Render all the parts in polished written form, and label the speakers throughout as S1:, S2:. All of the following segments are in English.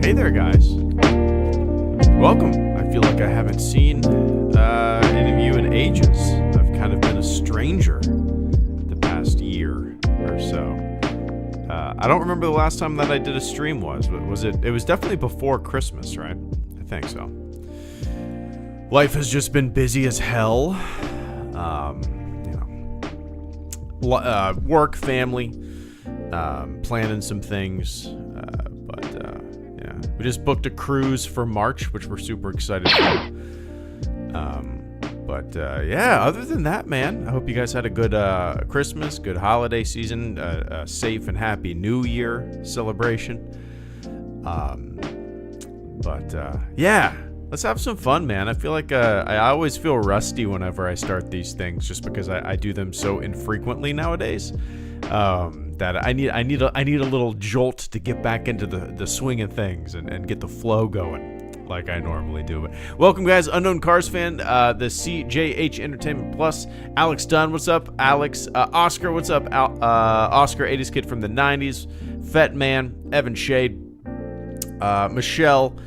S1: Hey there, guys. Welcome. I feel like I haven't seen any of you in ages. I've kind of been a stranger the past year or so. I don't remember the last time that I did a stream was, but was it? It was definitely before Christmas, right? I think so. Life has just been busy as hell. Work, family, planning some things. We just booked a cruise for March, which we're super excited for. Other than that, man, I hope you guys had a good Christmas, good holiday season, a safe and happy New Year celebration. Let's have some fun, man. I feel like I always feel rusty whenever I start these things, just because I do them so infrequently nowadays. That I need a little jolt to get back into the swing of things and get the flow going like I normally do. But welcome, guys. Unknown Cars fan, the CJH Entertainment Plus, Alex Dunn, what's up? Alex, Oscar, what's up? Oscar, 80s kid from the 90s, Fett Man, Evan Shade, Michelle.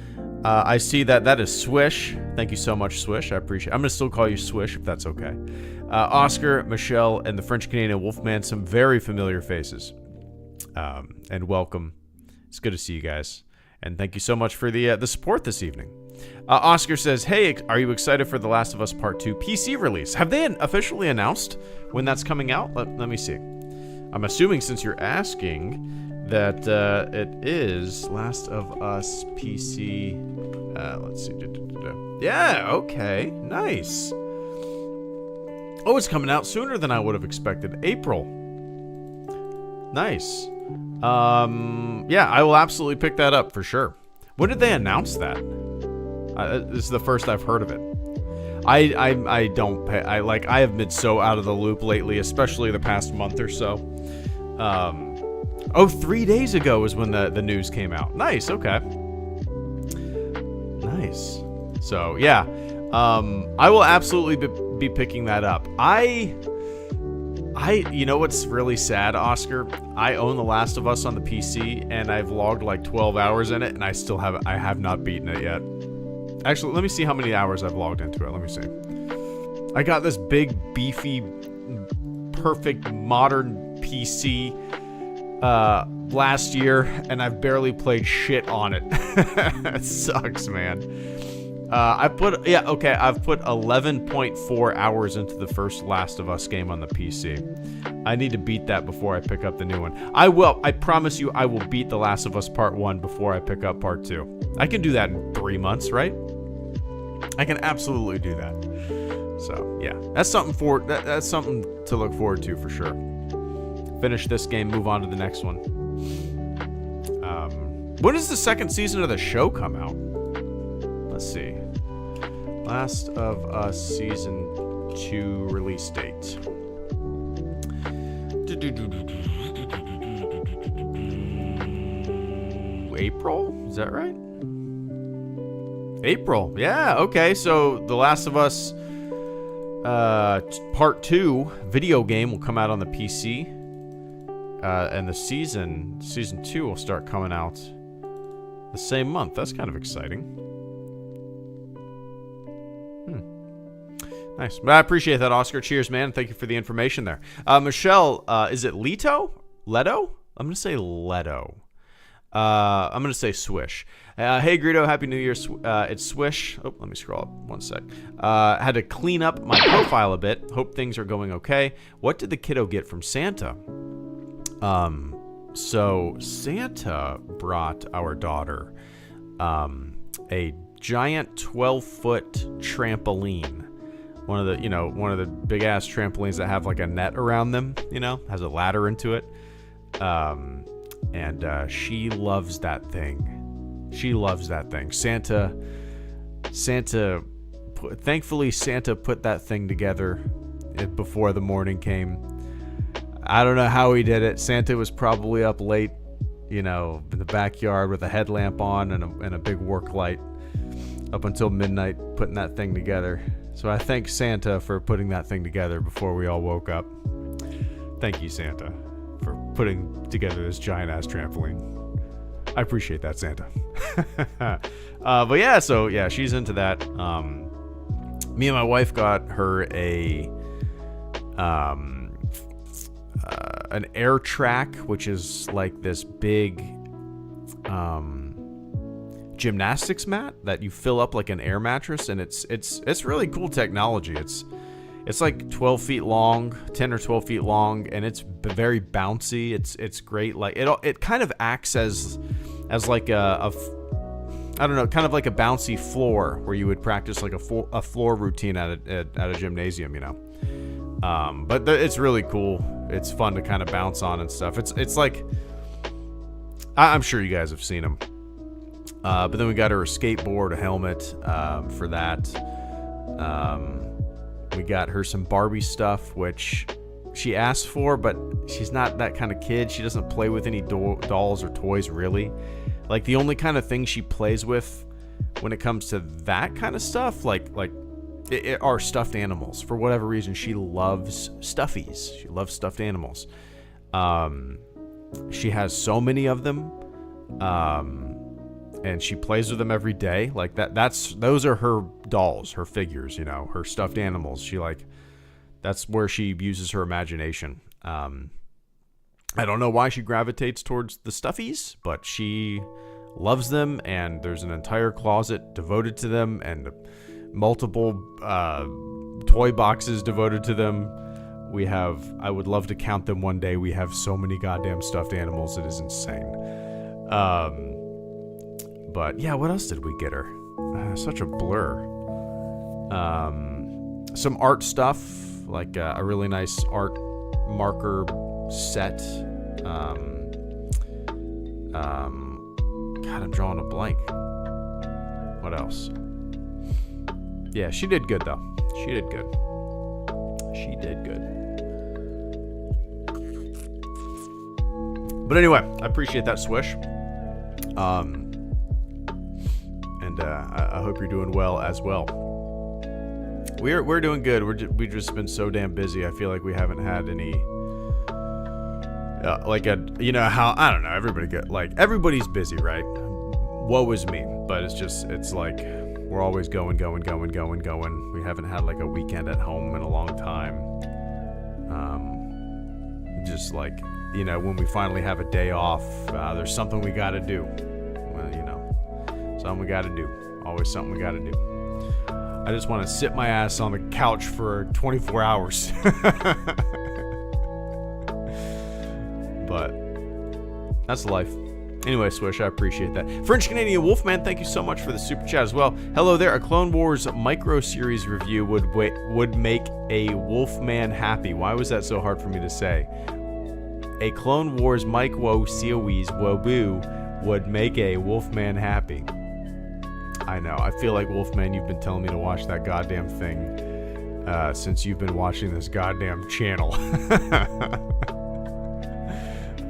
S1: I see that is Swish. Thank you so much, Swish. I appreciate it. I'm gonna still call you Swish if that's okay. Oscar, Michelle, and the French-Canadian Wolfman, some very familiar faces. And welcome. It's good to see you guys. And thank you so much for the support this evening. Oscar says, hey, are you excited for The Last of Us Part 2 PC release? Have they officially announced when that's coming out? Let me see. I'm assuming, since you're asking, that it is Last of Us PC. Let's see. Yeah, okay. Nice. Oh, it's coming out sooner than I would have expected. April. Nice. I will absolutely pick that up for sure. When did they announce that? This is the first I've heard of it. I don't pay. I have been so out of the loop lately, especially the past month or so. 3 days ago is when the news came out. Nice. Okay. Nice. So yeah. I will absolutely be picking that up. You know what's really sad, Oscar? I own The Last of Us on the PC, and I've logged like 12 hours in it, and I have not beaten it yet. Actually, let me see how many hours I've logged into it. Let me see. I got this big, beefy, perfect, modern PC last year, and I've barely played shit on it. It sucks, man. I've put 11.4 hours into the first Last of Us game on the PC. I need to beat that before I pick up the new one. I promise you, I will beat The Last of Us Part 1 before I pick up Part 2. I can do that in 3 months, right? I can absolutely do that. So, yeah. That's something to look forward to for sure. Finish this game, move on to the next one. When does the second season of the show come out? Let's see. Last of Us Season 2 release date. April? Is that right? April. Yeah, okay. So The Last of Us Part 2 video game will come out on the PC. And the Season 2 will start coming out the same month. That's kind of exciting. Nice. But I appreciate that, Oscar. Cheers, man. Thank you for the information there. Michelle, is it Leto? Leto? I'm going to say Leto. I'm going to say Swish. Hey, Greedo, Happy New Year. It's Swish. Oh, let me scroll up 1 sec. Had to clean up my profile a bit. Hope things are going okay. What did the kiddo get from Santa? So Santa brought our daughter a giant 12-foot trampoline. One of the big ass trampolines that have like a net around them, has a ladder into it. And she loves that thing. Thankfully Santa put that thing together before the morning came. I don't know how he did it. Santa was probably up late, in the backyard with a headlamp on and a big work light up until midnight putting that thing together. So I thank Santa for putting that thing together before we all woke up. Thank you, Santa, for putting together this giant-ass trampoline. I appreciate that, Santa. But yeah, so yeah, she's into that. Me and my wife got her an air track, which is like this big gymnastics mat that you fill up like an air mattress, and it's really cool technology. It's like 12 feet long, 10 or 12 feet long, and it's very bouncy. It's great. Like it kind of acts as like a I don't know, kind of like a bouncy floor where you would practice like a floor routine at a gymnasium, you know. But it's really cool. It's fun to kind of bounce on and stuff. It's like, I'm sure you guys have seen them. But then we got her a skateboard, a helmet for that. We got her some Barbie stuff, which she asked for, but she's not that kind of kid. She doesn't play with any dolls or toys, really. Like, the only kind of thing she plays with when it comes to that kind of stuff, are stuffed animals. For whatever reason, she loves stuffies. She loves stuffed animals. She has so many of them, and she plays with them every day. Like those are her dolls, her figures, you know, her stuffed animals. That's where she uses her imagination. I don't know why she gravitates towards the stuffies, but she loves them, and there's an entire closet devoted to them, and multiple toy boxes devoted to them. I would love to count them one day. We have so many goddamn stuffed animals, it is insane. But yeah, what else did we get her? Such a blur. Some art stuff, like a really nice art marker set. God, I'm drawing a blank. What else? Yeah, she did good, though. She did good. But anyway, I appreciate that swish. And I hope you're doing well as well. We're doing good. We've just been so damn busy. I feel like we haven't had any how, I don't know, everybody's busy, right? Woe is me. But it's like we're always going. We haven't had like a weekend at home in a long time. Just like, you know, when we finally have a day off, there's something we got to do. Well, you know, something we got to do. Always something we got to do. I just want to sit my ass on the couch for 24 hours. But that's life. Anyway, Swish, I appreciate that. French Canadian Wolfman, thank you so much for the super chat as well. Hello there. A Clone Wars micro series review would make a Wolfman happy. Why was that so hard for me to say? A Clone Wars micro series woboo would make a Wolfman happy. I know. I feel like, Wolfman, you've been telling me to watch that goddamn thing since you've been watching this goddamn channel.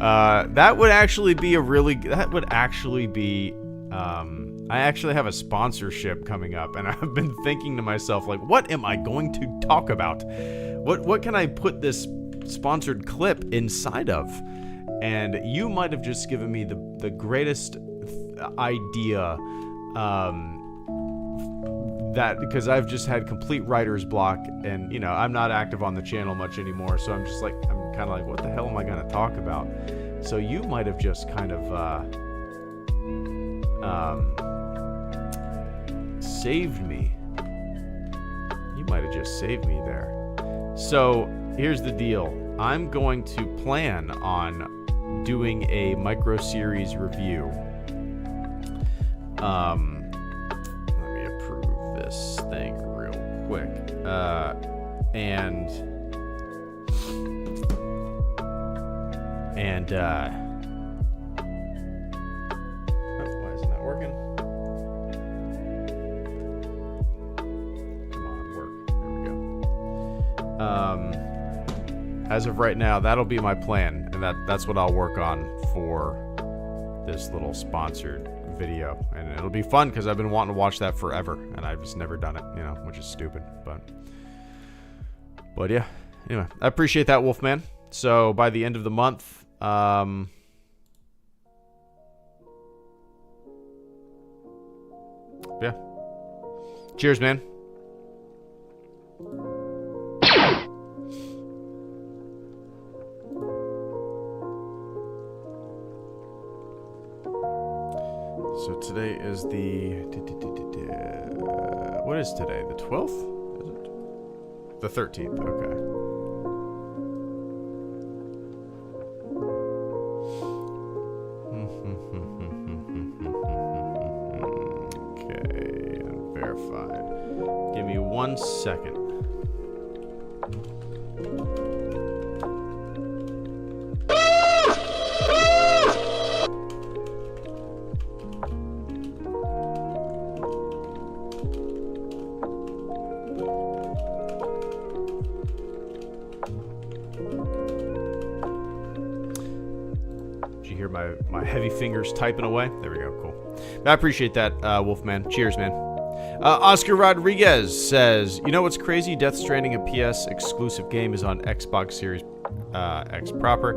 S1: That would actually be I actually have a sponsorship coming up, and I've been thinking to myself, like, what am I going to talk about? What can I put this sponsored clip inside of? And you might have just given me the greatest idea, that, because I've just had complete writer's block, and, you know, I'm not active on the channel much anymore, so I'm kind of like, what the hell am I going to talk about? So you might have just kind of saved me. You might have just saved me there. So here's the deal. I'm going to plan on doing a micro series review. Let me approve this thing real quick. Why isn't that working? Come on, work. There we go. As of right now, that'll be my plan, and that's what I'll work on for this little sponsored video, and it'll be fun because I've been wanting to watch that forever, and I've just never done it, you know, which is stupid, but yeah. Anyway, I appreciate that, Wolfman. So by the end of the month, Cheers, man. So today is the... What is today? The 12th? Is it? The 13th, okay. Okay, and verified. Give me 1 second. My heavy fingers typing away. There we go. Cool. I appreciate that, Wolfman. Cheers, man. Oscar Rodriguez says, you know what's crazy? Death Stranding, a PS exclusive game, is on Xbox Series X proper,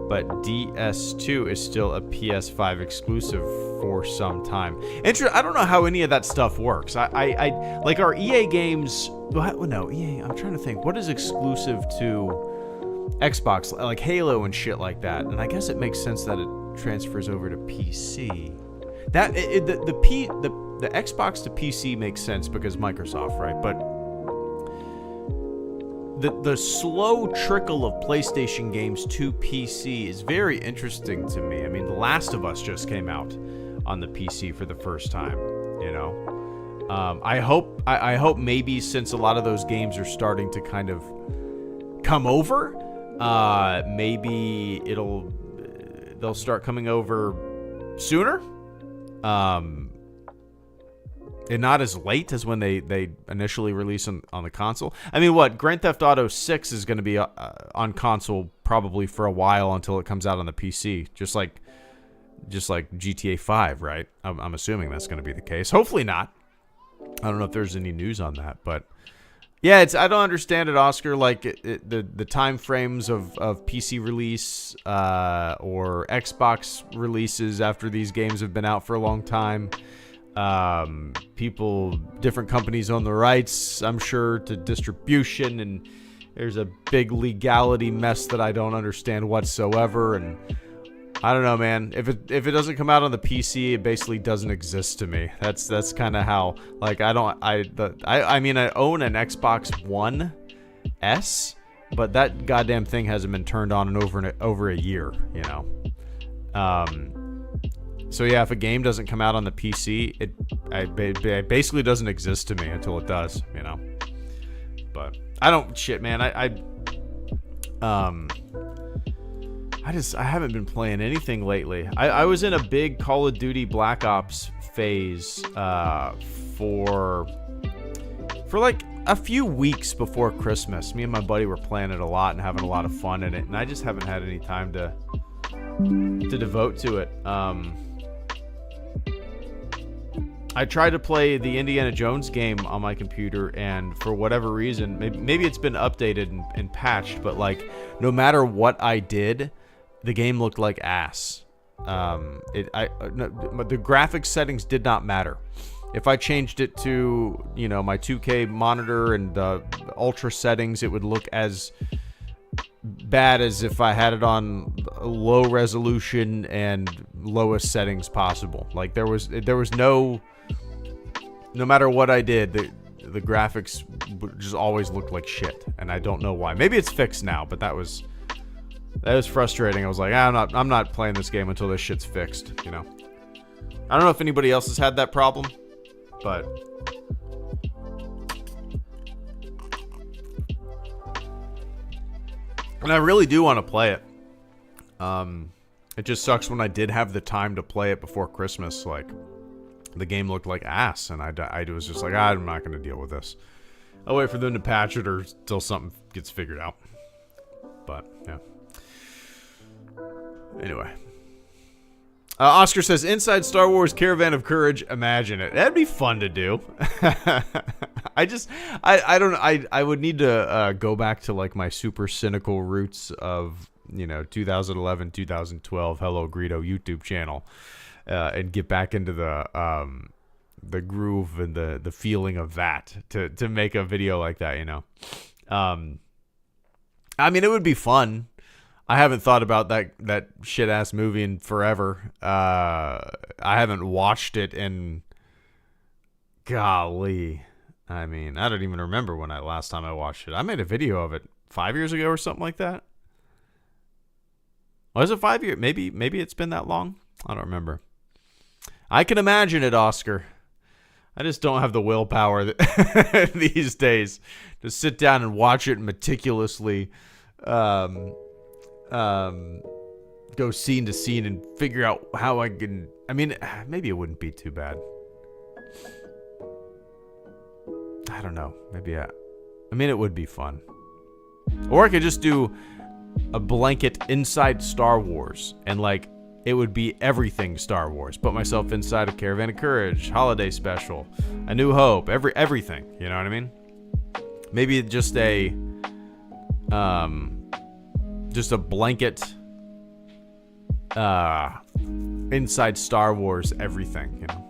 S1: but DS2 is still a PS5 exclusive for some time. I don't know how any of that stuff works. I like our EA games. No, EA. I'm trying to think. What is exclusive to Xbox, like Halo and shit like that? And I guess it makes sense that it transfers over to PC. That the Xbox to PC makes sense because Microsoft, right? But the slow trickle of PlayStation games to PC is very interesting to me. I mean, The Last of Us just came out on the PC for the first time, you know. I hope maybe since a lot of those games are starting to kind of come over, maybe they'll start coming over sooner, and not as late as when they initially release on the console. I mean, what, Grand Theft Auto 6 is going to be on console probably for a while until it comes out on the PC, just like GTA 5, right? I'm assuming that's going to be the case. Hopefully not. I don't know if there's any news on that, but yeah, I don't understand it, Oscar. Like the time frames of PC release or Xbox releases after these games have been out for a long time. Different companies own the rights, I'm sure, to distribution, and there's a big legality mess that I don't understand whatsoever. And I don't know, man. If it doesn't come out on the PC, it basically doesn't exist to me. That's kind of how, like, I mean, I own an Xbox One S, but that goddamn thing hasn't been turned on in over a year, you know. So yeah, if a game doesn't come out on the PC, it basically doesn't exist to me until it does, you know. But I don't shit, man. I haven't been playing anything lately. I was in a big Call of Duty Black Ops phase for like a few weeks before Christmas. Me and my buddy were playing it a lot and having a lot of fun in it, and I just haven't had any time to devote to it. I tried to play the Indiana Jones game on my computer, and for whatever reason, maybe it's been updated and patched, but like no matter what I did, the game looked like ass. The graphics settings did not matter. If I changed it to, you know, my 2K monitor and ultra settings, it would look as bad as if I had it on low resolution and lowest settings possible. Like there was no matter what I did, the graphics just always looked like shit, and I don't know why. Maybe it's fixed now, but that was frustrating. I was like, I'm not playing this game until this shit's fixed, you know. I don't know if anybody else has had that problem, but and I really do want to play it. It just sucks when I did have the time to play it before Christmas. Like, the game looked like ass, and I was just like, I'm not going to deal with this. I'll wait for them to patch it or till something gets figured out. But, yeah. Anyway. Oscar says, inside Star Wars Caravan of Courage, imagine it. That'd be fun to do. I would need to go back to like my super cynical roots of, you know, 2011, 2012 HelloGreedo YouTube channel, and get back into the the groove and the feeling of that to make a video like that, you know. I mean, it would be fun. I haven't thought about that shit ass movie in forever. I haven't watched it in, golly. I mean, I don't even remember when last time I watched it. I made a video of it 5 years ago or something like that. Was it 5 years? Maybe it's been that long. I don't remember. I can imagine it, Oscar. I just don't have the willpower these days to sit down and watch it meticulously, go scene to scene and figure out how I can. I mean, maybe it wouldn't be too bad. I don't know. Maybe I mean, it would be fun. Or I could just do a blanket inside Star Wars, and like it would be everything Star Wars. Put myself inside a Caravan of Courage, Holiday Special, A New Hope, everything. You know what I mean? Maybe just a blanket inside Star Wars everything, you know.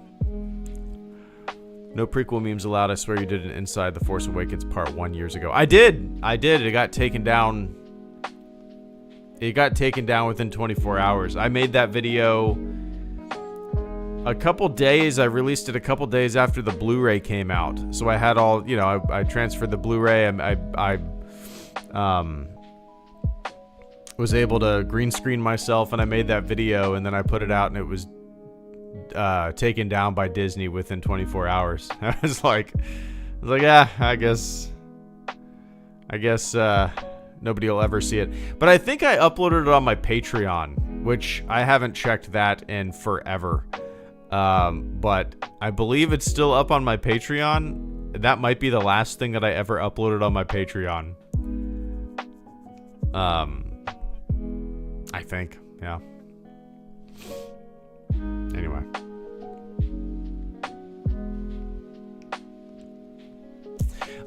S1: No prequel memes allowed. I swear you did an Inside the Force Awakens Part 1 years ago. I did. It got taken down. It got taken down within 24 hours. I made that video a couple days. I released it a couple days after the Blu-ray came out. So I had all, you know, I transferred the Blu-ray. I was able to green screen myself, and I made that video, and then I put it out, and it was taken down by Disney within 24 hours. I was like, yeah, I guess nobody will ever see it. But I think I uploaded it on my Patreon, which I haven't checked that in forever. But I believe it's still up on my Patreon. That might be the last thing that I ever uploaded on my Patreon. I think, yeah. Anyway.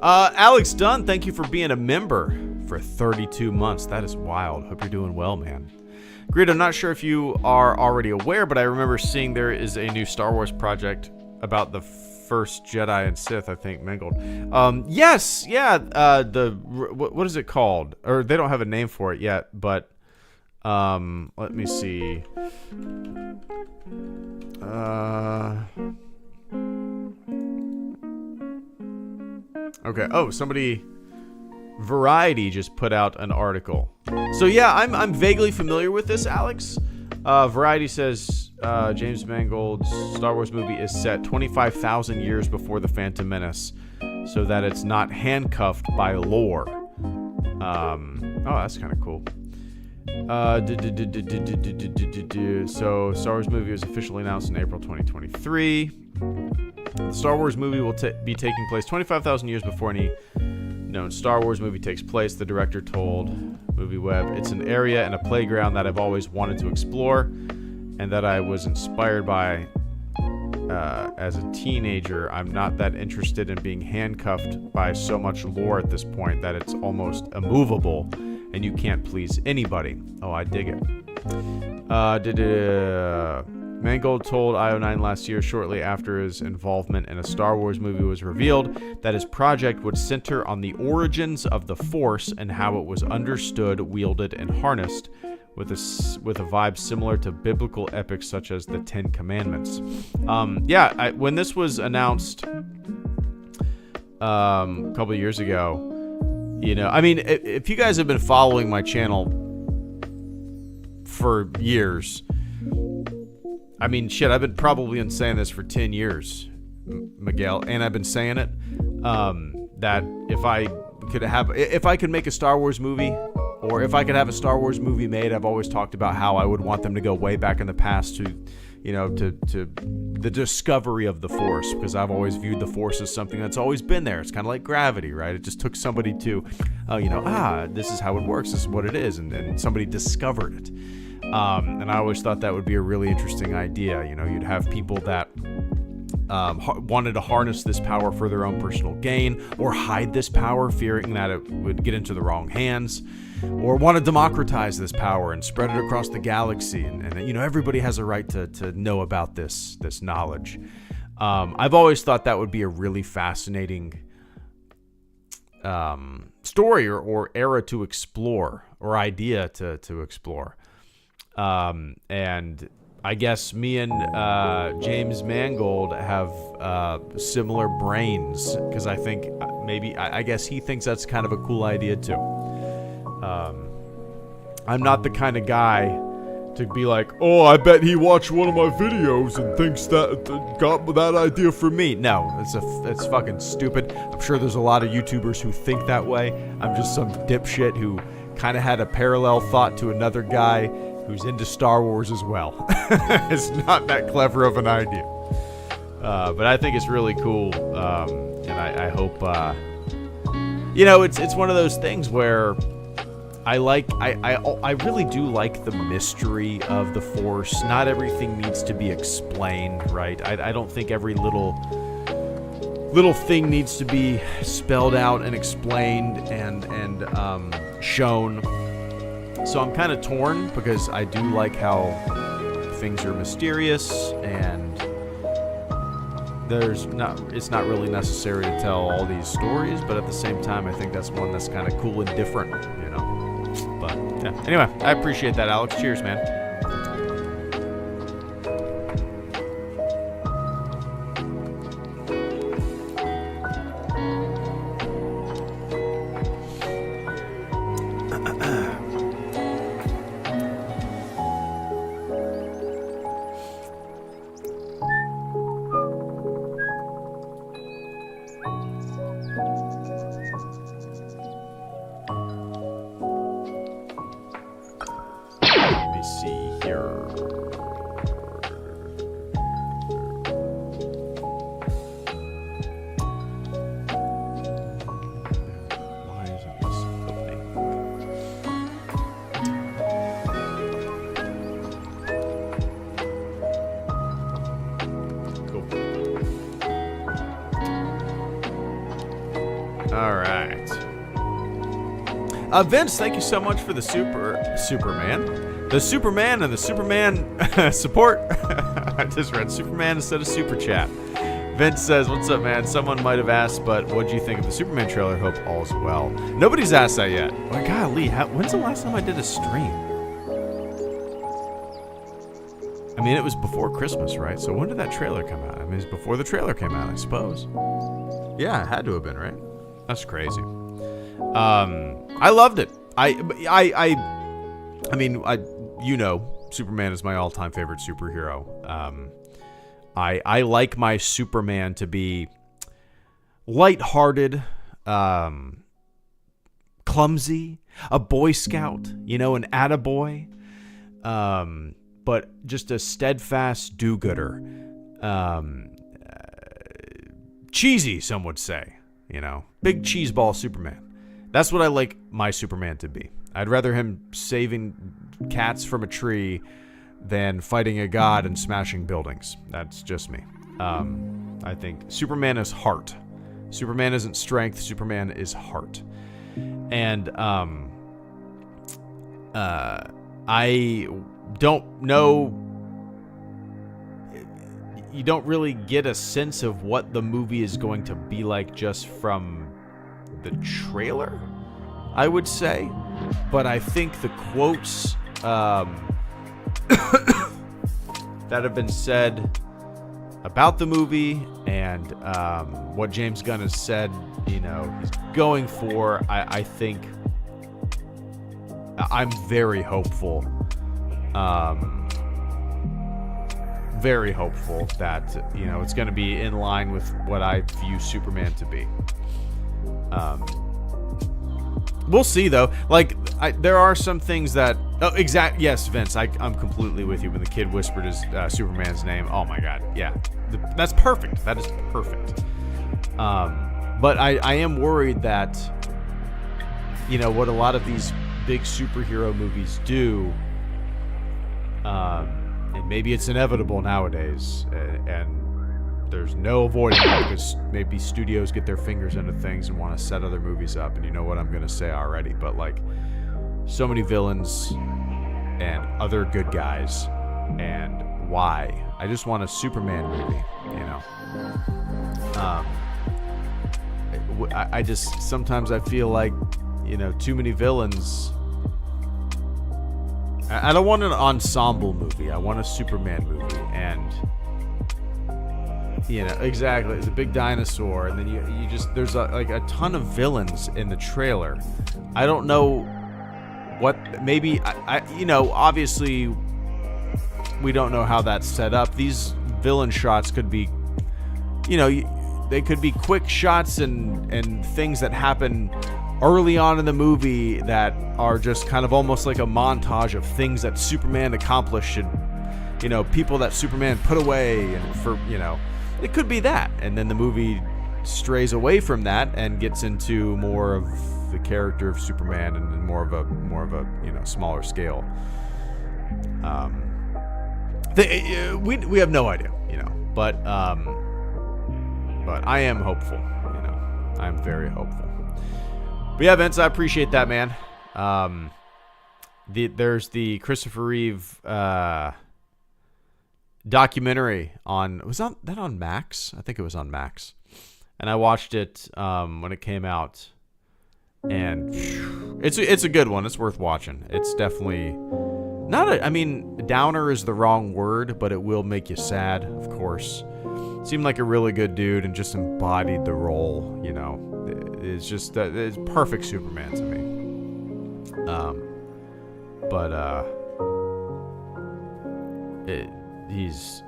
S1: Alex Dunn, thank you for being a member for 32 months. That is wild. Hope you're doing well, man. Greedo, I'm not sure if you are already aware, but I remember seeing there is a new Star Wars project about the first Jedi and Sith, I think, mingled. Yes, yeah, what is it called? Or they don't have a name for it yet, but let me see. Okay. Oh, Variety just put out an article. So yeah, I'm vaguely familiar with this, Alex. Variety says James Mangold's Star Wars movie is set 25,000 years before The Phantom Menace, so that it's not handcuffed by lore. Oh, that's kind of cool. So Star Wars movie was officially announced in April 2023. The Star Wars movie will be taking place 25,000 years before any known Star Wars movie takes place, the director told MovieWeb. It's an area and a playground that I've always wanted to explore, and that I was inspired by as a teenager. I'm not that interested in being handcuffed by so much lore at this point that it's almost immovable, and you can't please anybody. Oh, I dig it. Mangold told IO9 last year, shortly after his involvement in a Star Wars movie was revealed, that his project would center on the origins of the Force and how it was understood, wielded, and harnessed, with a vibe similar to biblical epics such as the Ten Commandments. When this was announced a couple of years ago, you know, I mean, if you guys have been following my channel for years, I mean, shit, I've been saying this for 10 years, Miguel, and I've been saying it, that if I could make a Star Wars movie, or if I could have a Star Wars movie made, I've always talked about how I would want them to go way back in the past to the discovery of the Force, because I've always viewed the Force as something that's always been there. It's kind of like gravity, right? It just took somebody to, this is how it works, this is what it is, and somebody discovered it. And I always thought that would be a really interesting idea. You know, you'd have people that wanted to harness this power for their own personal gain, or hide this power, fearing that it would get into the wrong hands, or want to democratize this power and spread it across the galaxy. And everybody has a right to know about this knowledge. I've always thought that would be a really fascinating story or era to explore, or idea to explore. And I guess me and James Mangold have similar brains, because I think I guess he thinks that's kind of a cool idea too. I'm not the kind of guy to be like, oh, I bet he watched one of my videos and thinks that got that idea from me. No, it's fucking stupid. I'm sure there's a lot of YouTubers who think that way. I'm just some dipshit who kind of had a parallel thought to another guy who's into Star Wars as well. It's not that clever of an idea. But I think it's really cool. And I hope, it's one of those things where I really do like the mystery of the Force. Not everything needs to be explained, right? I don't think every little thing needs to be spelled out and explained and shown. So I'm kind of torn, because I do like how things are mysterious, and it's not really necessary to tell all these stories, but at the same time, I think that's one that's kind of cool and different, But yeah. Anyway, I appreciate that, Alex. Cheers, man. Vince, thank you so much for the Superman. The Superman and the Superman support. I just read Superman instead of Super Chat. Vince says, what's up, man? Someone might have asked, but what do you think of the Superman trailer? Hope all's well. Nobody's asked that yet. My golly, when's the last time I did a stream? I mean, it was before Christmas, right? So when did that trailer come out? I mean, it was before the trailer came out, I suppose. Yeah, it had to have been, right? That's crazy. I loved it. I mean, Superman is my all-time favorite superhero. I like my Superman to be lighthearted, clumsy, a Boy Scout, an attaboy, but just a steadfast do-gooder. Cheesy, some would say, big cheeseball Superman. That's what I like my Superman to be. I'd rather him saving cats from a tree than fighting a god and smashing buildings. That's just me. I think Superman is heart. Superman isn't strength. Superman is heart. And I don't know. You don't really get a sense of what the movie is going to be like just from the trailer, I would say. But I think the quotes that have been said about the movie and what James Gunn has said, he's going for, I think I'm very hopeful. Very hopeful that, it's going to be in line with what I view Superman to be. We'll see, though. There are some things that... Oh, yes, Vince, I'm completely with you. When the kid whispered his Superman's name, oh my god, yeah. That's perfect. That is perfect. But I am worried that, what a lot of these big superhero movies do, and maybe it's inevitable nowadays, and there's no avoiding it, because maybe studios get their fingers into things and want to set other movies up, and you know what I'm going to say already, but so many villains and other good guys, and why. I just want a Superman movie, you know. I just sometimes I feel like, you know, too many villains. I don't want an ensemble movie. I want a Superman movie, and you know, exactly, the big dinosaur, and then you just there's a ton of villains in the trailer. I don't know what, maybe I you know, obviously we don't know how that's set up. These villain shots could be, you know, they could be quick shots and things that happen early on in the movie that are just kind of almost like a montage of things that Superman accomplished and, you know, people that Superman put away, and for, you know, it could be that. And then the movie strays away from that and gets into more of the character of Superman and more of a you know, smaller scale. We have no idea, you know, but I am hopeful, you know. I'm very hopeful. But yeah, Vince, I appreciate that, man. There's the Christopher Reeve documentary on, was that on Max? I think it was on Max. And I watched it when it came out, and it's a good one. It's worth watching. It's definitely not I mean, downer is the wrong word, but it will make you sad, of course. Seemed like a really good dude and just embodied the role, you know. It's just it's perfect Superman to me. He's,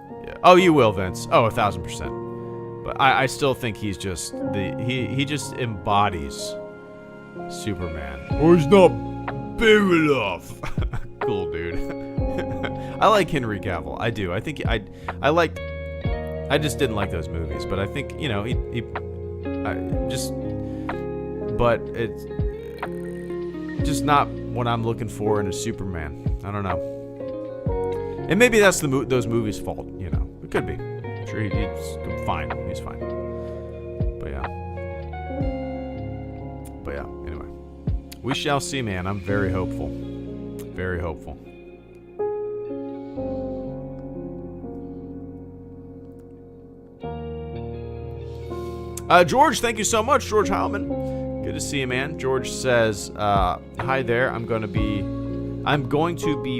S1: oh, you will, Vince. Oh, 1,000%. But I still think he's just he just embodies Superman. Oh, he's not big enough. Cool, dude. I like Henry Cavill. I do. I think I just didn't like those movies, but I think, you know, but it's just not what I'm looking for in a Superman. I don't know. And maybe that's those movies' fault, you know. It could be. I'm sure he's fine. He's fine. But yeah, anyway. We shall see, man. I'm very hopeful. Very hopeful. George, thank you so much, George Heilman. Good to see you, man. George says, hi there. I'm going to be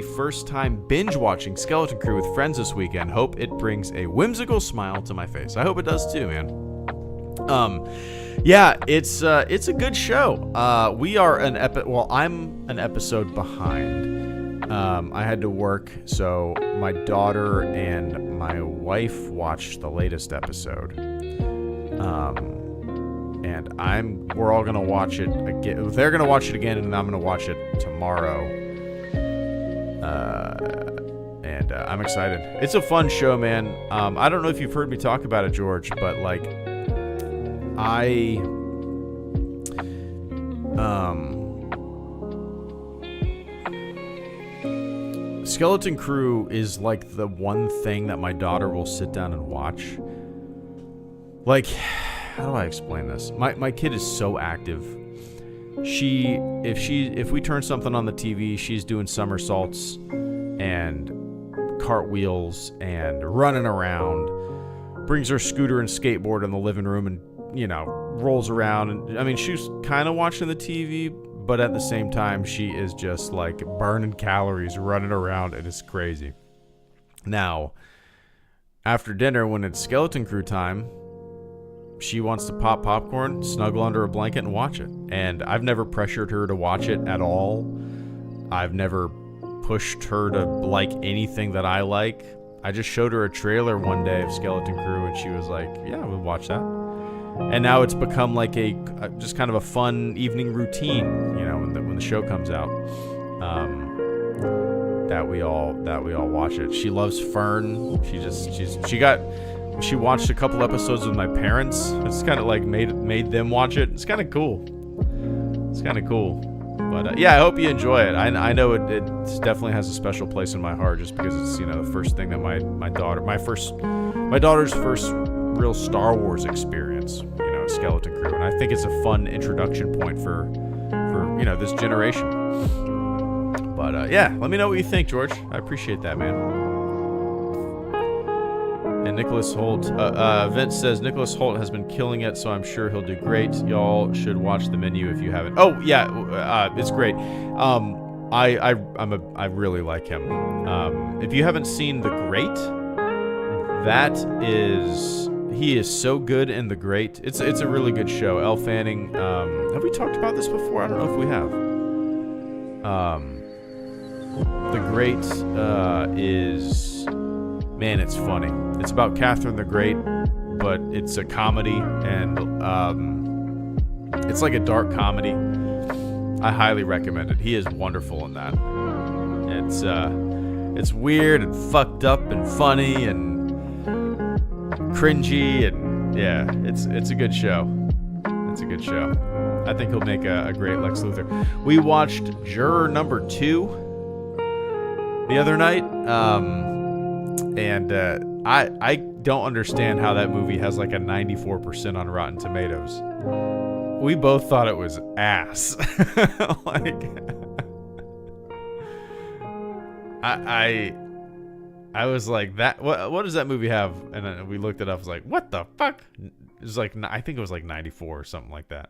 S1: first time binge watching Skeleton Crew with friends this weekend. Hope it brings a whimsical smile to my face. I hope it does too, man. Yeah, it's a good show. We are I'm an episode behind. I had to work, so my daughter and my wife watched the latest episode. And we're all gonna watch it again. They're gonna watch it again, and I'm gonna watch it tomorrow. And I'm excited. It's a fun show, man. I don't know if you've heard me talk about it, George, but like, Skeleton Crew is like the one thing that my daughter will sit down and watch. Like, how do I explain this? My kid is so active. If we turn something on the TV, she's doing somersaults and cartwheels and running around. Brings her scooter and skateboard in the living room and, you know, rolls around. And I mean, she's kind of watching the TV, but at the same time, she is just like burning calories, running around, and it's crazy. Now, after dinner, when it's Skeleton Crew time, she wants to pop popcorn, snuggle under a blanket, and watch it. And I've never pressured her to watch it at all. I've never pushed her to like anything that I like. I just showed her a trailer one day of Skeleton Crew, and she was like, yeah, we'll watch that. And now it's become like just kind of a fun evening routine, you know, when the show comes out, that we all watch it. She loves Fern. She watched a couple episodes with my parents. It's kind of like made them watch it. It's kind of cool. But yeah, I hope you enjoy it. I know it definitely has a special place in my heart, just because it's, you know, the first thing that my daughter's first real Star Wars experience, you know, Skeleton Crew, and I think it's a fun introduction point for you know, this generation. But yeah, let me know what you think, George. I appreciate that, man. And Nicholas Holt, Vince says Nicholas Holt has been killing it, so I'm sure he'll do great. Y'all should watch The Menu if you haven't. Oh yeah, it's great. I really like him. If you haven't seen The Great, he is so good in The Great. It's a really good show. Elle Fanning. Have we talked about this before? I don't know if we have. The Great is, man, it's funny. It's about Catherine the Great, but it's a comedy, and it's like a dark comedy. I highly recommend it. He is wonderful in that. It's weird and fucked up and funny and cringy, and yeah, it's a good show. It's a good show. I think he'll make a great Lex Luthor. We watched Juror Number 2 the other night, and I don't understand how that movie has like a 94% on Rotten Tomatoes. We both thought it was ass. Like, I was like, that. What does that movie have? And then we looked it up. I was like, what the fuck? It was like, I think it was like 94 or something like that.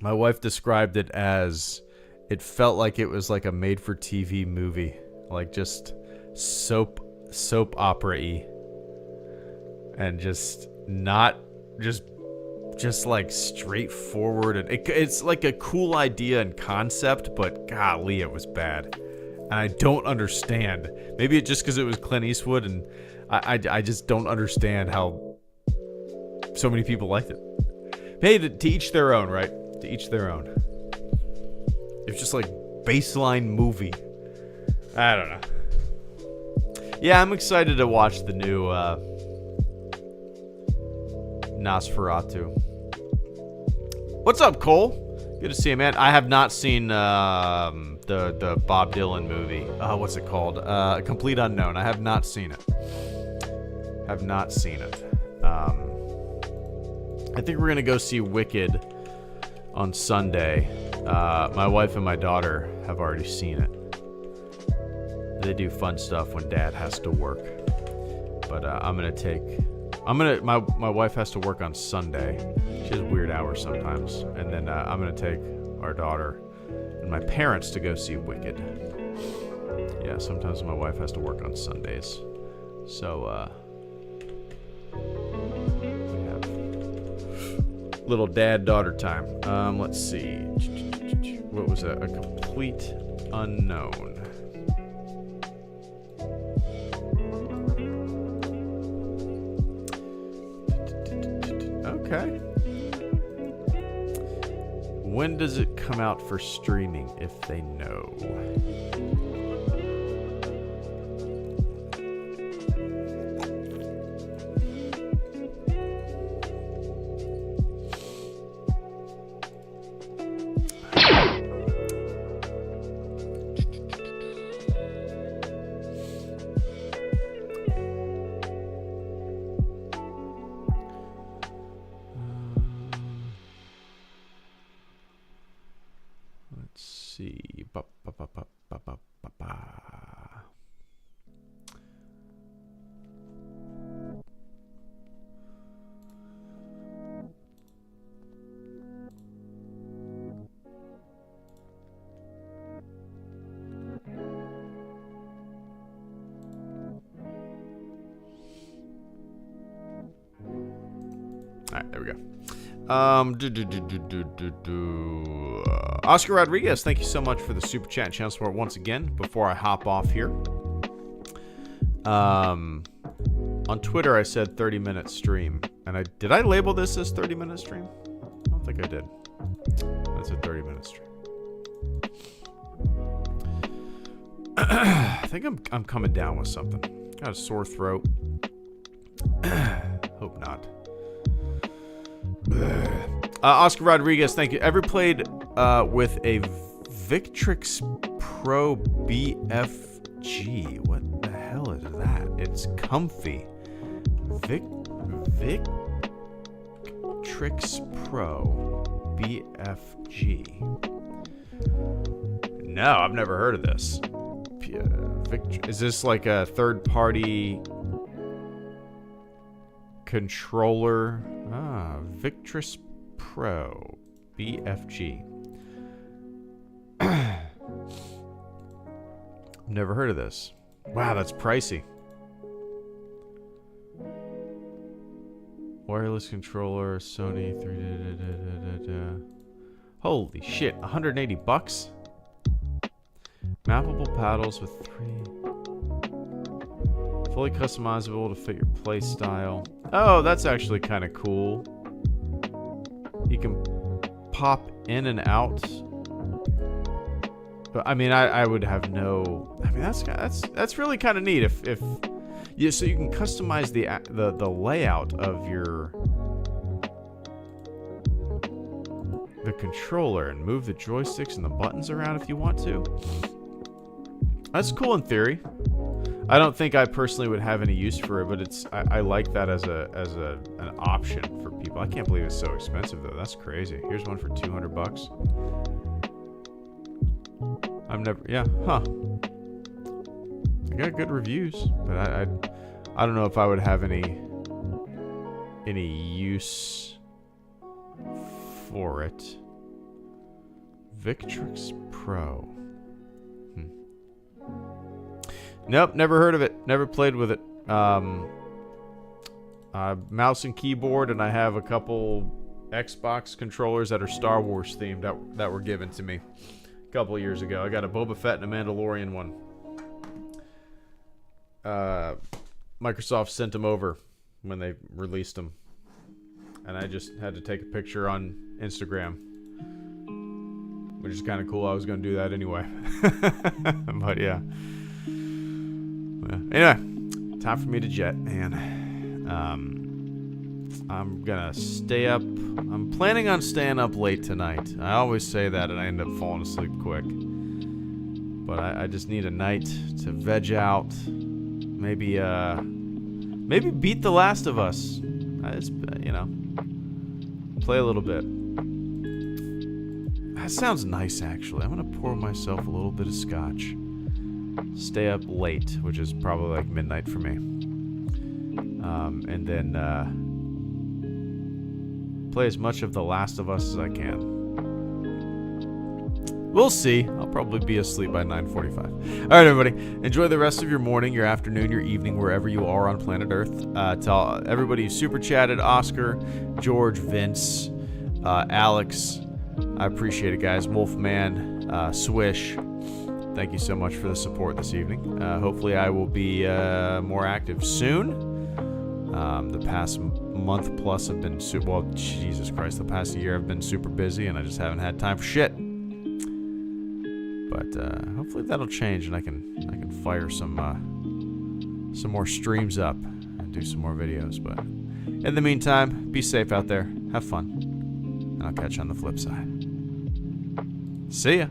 S1: My wife described it as, it felt like it was like a made-for-TV movie, like just soap opera-y, and just not just like straightforward. And it's like a cool idea and concept, but golly, it was bad. And I don't understand. Maybe it's just because it was Clint Eastwood, and I just don't understand how so many people liked it. Hey, to each their own, right? To each their own. It's just like baseline movie. I don't know. Yeah, I'm excited to watch the new Nosferatu. What's up, Cole? Good to see you, man. I have not seen the Bob Dylan movie. What's it called? Complete Unknown. I have not seen it. I think we're gonna go see Wicked on Sunday. My wife and my daughter have already seen it. They do fun stuff when Dad has to work. But my wife has to work on Sunday. She has weird hours sometimes. And then I'm gonna take our daughter and my parents to go see Wicked. Yeah, sometimes my wife has to work on Sundays. So we have little dad-daughter time. Let's see. What was that? A Complete Unknown. Okay. When does it come out for streaming, if they know? Alright, there we go. Oscar Rodriguez, thank you so much for the super chat and channel support once again. Before I hop off here, on Twitter I said 30-minute stream, and did I label this as 30-minute stream? I don't think I did. That's a 30-minute stream. I think I'm coming down with something. Got a sore throat. Hope not. Oscar Rodriguez, thank you. Ever played with a Victrix Pro BFG? What the hell is that? It's comfy. Victrix Pro BFG. No, I've never heard of this. Is this like a third-party controller. Victress Pro. BFG. Never heard of this. Wow, that's pricey. Wireless controller, Sony 3. Holy shit, 180 bucks? Mappable paddles with 3. Fully customizable to fit your play style. Oh, that's actually kind of cool. You can pop in and out. But I mean, I would have no. I mean, that's really kind of neat. If yeah, so you can customize the layout of the controller and move the joysticks and the buttons around if you want to. That's cool in theory. I don't think I personally would have any use for it, but I like that as an option for people. I can't believe it's so expensive though. That's crazy. Here's one for 200 bucks. Yeah, huh. I got good reviews, but I don't know if I would have any use for it. Victrix Pro. Nope, never heard of it. Never played with it. Mouse and keyboard, and I have a couple Xbox controllers that are Star Wars themed that were given to me a couple years ago. I got a Boba Fett and a Mandalorian one. Microsoft sent them over when they released them, and I just had to take a picture on Instagram, which is kind of cool. I was going to do that anyway. But yeah. Anyway, time for me to jet, man. I'm gonna stay up. I'm planning on staying up late tonight. I always say that and I end up falling asleep quick. But I just need a night to veg out. Maybe beat The Last of Us. Play a little bit. That sounds nice, actually. I'm gonna pour myself a little bit of scotch. Stay up late, which is probably like midnight for me. And then play as much of The Last of Us as I can. We'll see. I'll probably be asleep by 9:45. All right, everybody. Enjoy the rest of your morning, your afternoon, your evening, wherever you are on planet Earth. To everybody who super chatted, Oscar, George, Vince, Alex. I appreciate it, guys. Wolfman, Swish. Thank you so much for the support this evening. Hopefully I will be more active soon. The past month plus have been Jesus Christ, the past year I've been super busy and I just haven't had time for shit. But hopefully that'll change and I can fire some more streams up and do some more videos. But in the meantime, be safe out there, have fun, and I'll catch you on the flip side. See ya.